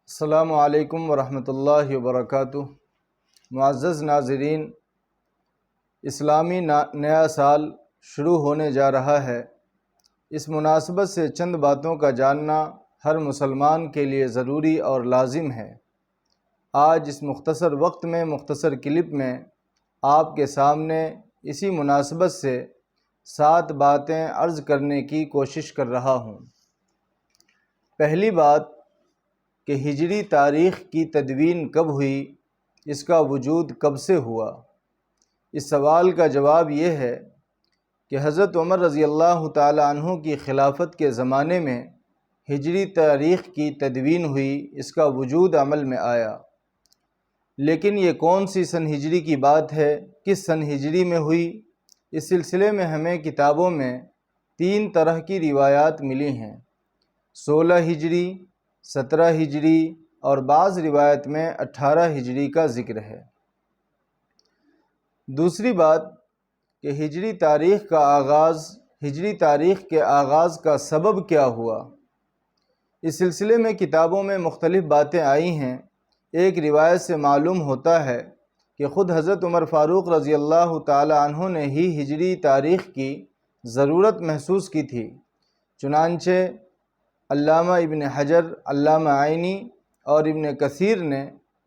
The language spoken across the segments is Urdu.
السلام علیکم ورحمۃ اللہ وبرکاتہ۔ معزز ناظرین، اسلامی نیا سال شروع ہونے جا رہا ہے۔ اس مناسبت سے چند باتوں کا جاننا ہر مسلمان کے لیے ضروری اور لازم ہے۔ آج اس مختصر وقت میں مختصر کلپ میں آپ کے سامنے اسی مناسبت سے 7 باتیں عرض کرنے کی کوشش کر رہا ہوں۔ پہلی بات کہ ہجری تاریخ کی تدوین کب ہوئی، اس کا وجود کب سے ہوا؟ اس سوال کا جواب یہ ہے کہ حضرت عمر رضی اللہ تعالی عنہ کی خلافت کے زمانے میں ہجری تاریخ کی تدوین ہوئی، اس کا وجود عمل میں آیا۔ لیکن یہ کون سی سن ہجری کی بات ہے، کس سن ہجری میں ہوئی؟ اس سلسلے میں ہمیں کتابوں میں 3 طرح کی روایات ملی ہیں: 16 ہجری، 17 ہجری اور بعض روایت میں 18 ہجری کا ذکر ہے۔ دوسری بات کہ ہجری تاریخ کے آغاز کا سبب کیا ہوا؟ اس سلسلے میں کتابوں میں مختلف باتیں آئی ہیں۔ ایک روایت سے معلوم ہوتا ہے کہ خود حضرت عمر فاروق رضی اللہ تعالی عنہ نے ہی ہجری تاریخ کی ضرورت محسوس کی تھی۔ چنانچہ علامہ ابن حجر، علامہ عینی اور ابن کثیر نے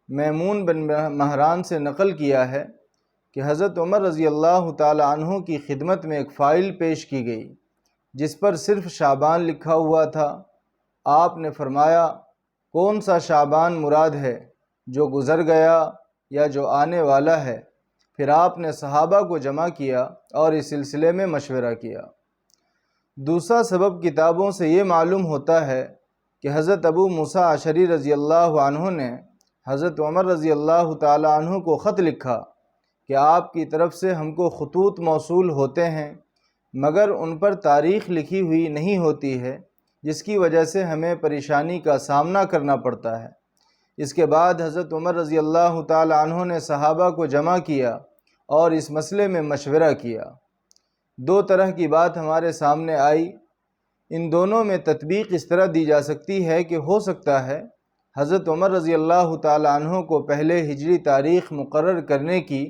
میمون بن مہران سے نقل کیا ہے کہ حضرت عمر رضی اللہ تعالی عنہ کی خدمت میں ایک فائل پیش کی گئی جس پر صرف شعبان لکھا ہوا تھا۔ آپ نے فرمایا، کون سا شعبان مراد ہے، جو گزر گیا یا جو آنے والا ہے؟ پھر آپ نے صحابہ کو جمع کیا اور اس سلسلے میں مشورہ کیا۔ دوسرا سبب کتابوں سے یہ معلوم ہوتا ہے کہ حضرت ابو موسیٰ اشعری رضی اللہ عنہ نے حضرت عمر رضی اللہ تعالی عنہ کو خط لکھا کہ آپ کی طرف سے ہم کو خطوط موصول ہوتے ہیں مگر ان پر تاریخ لکھی ہوئی نہیں ہوتی ہے، جس کی وجہ سے ہمیں پریشانی کا سامنا کرنا پڑتا ہے۔ اس کے بعد حضرت عمر رضی اللہ تعالی عنہ نے صحابہ کو جمع کیا اور اس مسئلے میں مشورہ کیا۔ 2 طرح کی بات ہمارے سامنے آئی۔ ان دونوں میں تطبیق اس طرح دی جا سکتی ہے کہ ہو سکتا ہے حضرت عمر رضی اللہ تعالی عنہ کو پہلے ہجری تاریخ مقرر کرنے کی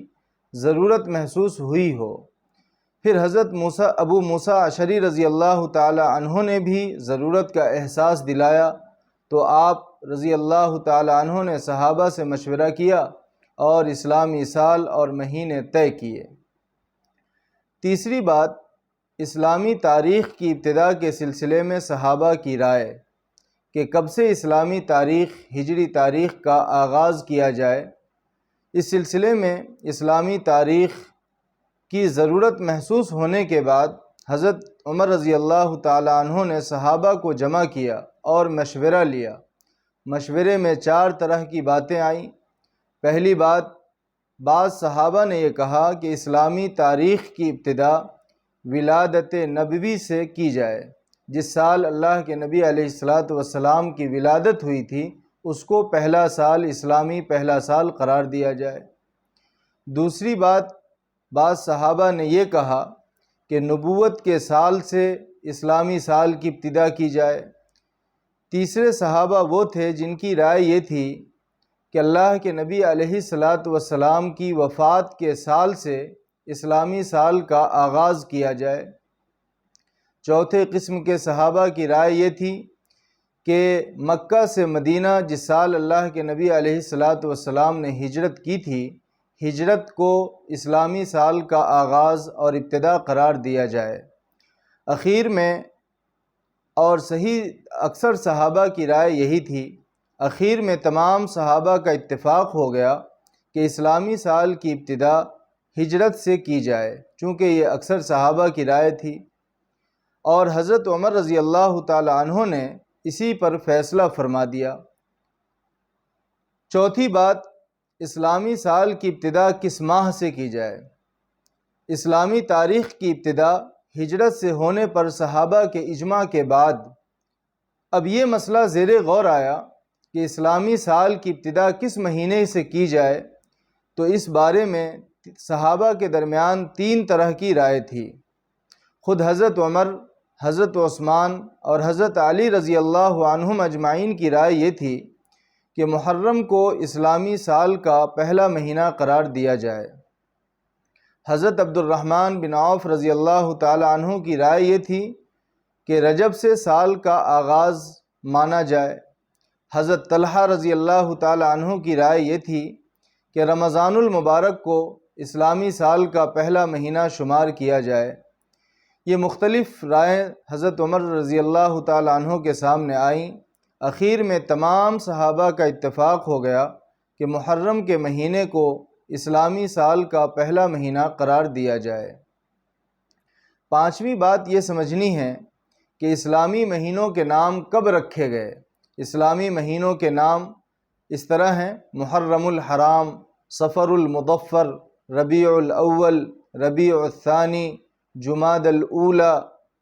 ضرورت محسوس ہوئی ہو، پھر حضرت ابو موسیٰ اشعری رضی اللہ تعالی عنہ نے بھی ضرورت کا احساس دلایا تو آپ رضی اللہ تعالی عنہ نے صحابہ سے مشورہ کیا اور اسلامی سال اور مہینے طے کیے۔ تیسری بات، اسلامی تاریخ کی ابتدا کے سلسلے میں صحابہ کی رائے کہ کب سے اسلامی تاریخ ہجری تاریخ کا آغاز کیا جائے۔ اس سلسلے میں اسلامی تاریخ کی ضرورت محسوس ہونے کے بعد حضرت عمر رضی اللہ تعالی عنہ نے صحابہ کو جمع کیا اور مشورہ لیا۔ مشورے میں 4 طرح کی باتیں آئیں۔ پہلی بات، بعض صحابہ نے یہ کہا کہ اسلامی تاریخ کی ابتدا ولادت نبوی سے کی جائے، جس سال اللہ کے نبی علیہ السلام کی ولادت ہوئی تھی اس کو پہلا سال، اسلامی پہلا سال قرار دیا جائے۔ دوسری بات، بعض صحابہ نے یہ کہا کہ نبوت کے سال سے اسلامی سال کی ابتدا کی جائے۔ تیسرے صحابہ وہ تھے جن کی رائے یہ تھی کہ اللہ کے نبی علیہ السلام کی وفات کے سال سے اسلامی سال کا آغاز کیا جائے۔ چوتھے قسم کے صحابہ کی رائے یہ تھی کہ مکہ سے مدینہ جس سال اللہ کے نبی علیہ السلام نے ہجرت کی تھی، ہجرت کو اسلامی سال کا آغاز اور ابتدا قرار دیا جائے۔ اخیر میں، اور صحیح اکثر صحابہ کی رائے یہی تھی، اخیر میں تمام صحابہ کا اتفاق ہو گیا کہ اسلامی سال کی ابتدا ہجرت سے کی جائے، چونکہ یہ اکثر صحابہ کی رائے تھی، اور حضرت عمر رضی اللہ تعالی عنہ نے اسی پر فیصلہ فرما دیا۔ چوتھی بات، اسلامی سال کی ابتدا کس ماہ سے کی جائے؟ اسلامی تاریخ کی ابتدا ہجرت سے ہونے پر صحابہ کے اجماع کے بعد اب یہ مسئلہ زیر غور آیا کہ اسلامی سال کی ابتدا کس مہینے سے کی جائے، تو اس بارے میں صحابہ کے درمیان 3 طرح کی رائے تھی۔ خود حضرت عمر، حضرت عثمان اور حضرت علی رضی اللہ عنہم اجمعین کی رائے یہ تھی کہ محرم کو اسلامی سال کا پہلا مہینہ قرار دیا جائے۔ حضرت عبد الرحمن بن عوف رضی اللہ تعالی عنہ کی رائے یہ تھی کہ رجب سے سال کا آغاز مانا جائے۔ حضرت طلحہ رضی اللہ تعالی عنہ کی رائے یہ تھی کہ رمضان المبارک کو اسلامی سال کا پہلا مہینہ شمار کیا جائے۔ یہ مختلف رائیں حضرت عمر رضی اللہ تعالی عنہ کے سامنے آئیں۔ اخیر میں تمام صحابہ کا اتفاق ہو گیا کہ محرم کے مہینے کو اسلامی سال کا پہلا مہینہ قرار دیا جائے۔ پانچویں بات یہ سمجھنی ہے کہ اسلامی مہینوں کے نام کب رکھے گئے۔ اسلامی مہینوں کے نام اس طرح ہیں: محرم الحرام، صفر المظفر، ربیع الاول، ربیع الثانی، جمادی الاولی،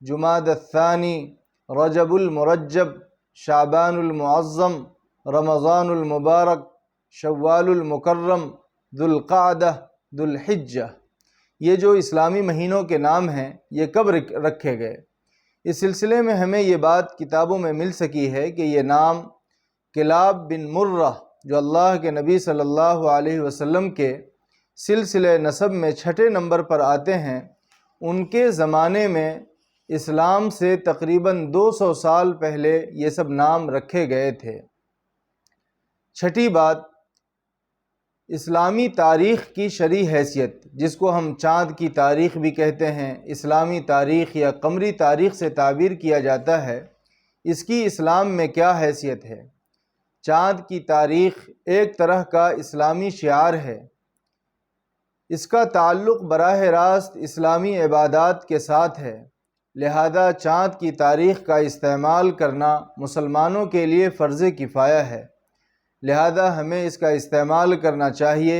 جمادی الثانی، رجب المرجب، شعبان المعظم، رمضان المبارک، شوال المکرم، ذو القعدہ، ذو الحجہ۔ یہ جو اسلامی مہینوں کے نام ہیں یہ کب رکھے گئے؟ اس سلسلے میں ہمیں یہ بات کتابوں میں مل سکی ہے کہ یہ نام کلاب بن مرہ جو اللہ کے نبی صلی اللہ علیہ وسلم کے سلسلہ نسب میں چھٹے نمبر پر آتے ہیں، ان کے زمانے میں اسلام سے تقریباً 200 سال پہلے یہ سب نام رکھے گئے تھے۔ چھٹی بات، اسلامی تاریخ کی شرعی حیثیت، جس کو ہم چاند کی تاریخ بھی کہتے ہیں، اسلامی تاریخ یا قمری تاریخ سے تعبیر کیا جاتا ہے، اس کی اسلام میں کیا حیثیت ہے؟ چاند کی تاریخ ایک طرح کا اسلامی شعار ہے۔ اس کا تعلق براہ راست اسلامی عبادات کے ساتھ ہے، لہذا چاند کی تاریخ کا استعمال کرنا مسلمانوں کے لیے فرض کفایہ ہے، لہذا ہمیں اس کا استعمال کرنا چاہیے۔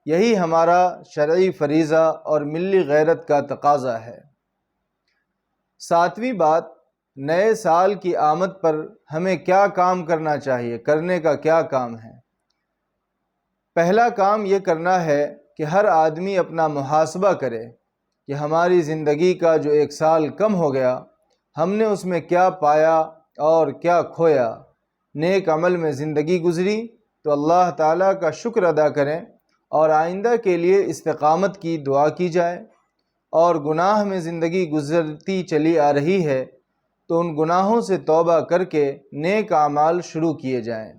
یہی ہمارا شرعی فریضہ اور ملی غیرت کا تقاضا ہے۔ ساتویں بات، نئے سال کی آمد پر ہمیں کیا کام کرنا چاہیے، کرنے کا کیا کام ہے؟ پہلا کام یہ کرنا ہے کہ ہر آدمی اپنا محاسبہ کرے کہ ہماری زندگی کا جو ایک سال کم ہو گیا، ہم نے اس میں کیا پایا اور کیا کھویا۔ نیک عمل میں زندگی گزری تو اللہ تعالیٰ کا شکر ادا کریں اور آئندہ کے لیے استقامت کی دعا کی جائے، اور گناہ میں زندگی گزرتی چلی آ رہی ہے تو ان گناہوں سے توبہ کر کے نیک اعمال شروع کیے جائیں۔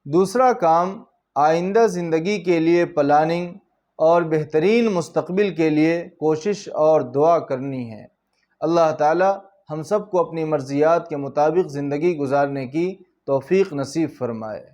دوسرا کام، آئندہ زندگی کے لیے پلاننگ اور بہترین مستقبل کے لیے کوشش اور دعا کرنی ہے۔ اللہ تعالی ہم سب کو اپنی مرضیات کے مطابق زندگی گزارنے کی توفیق نصیب فرمائے۔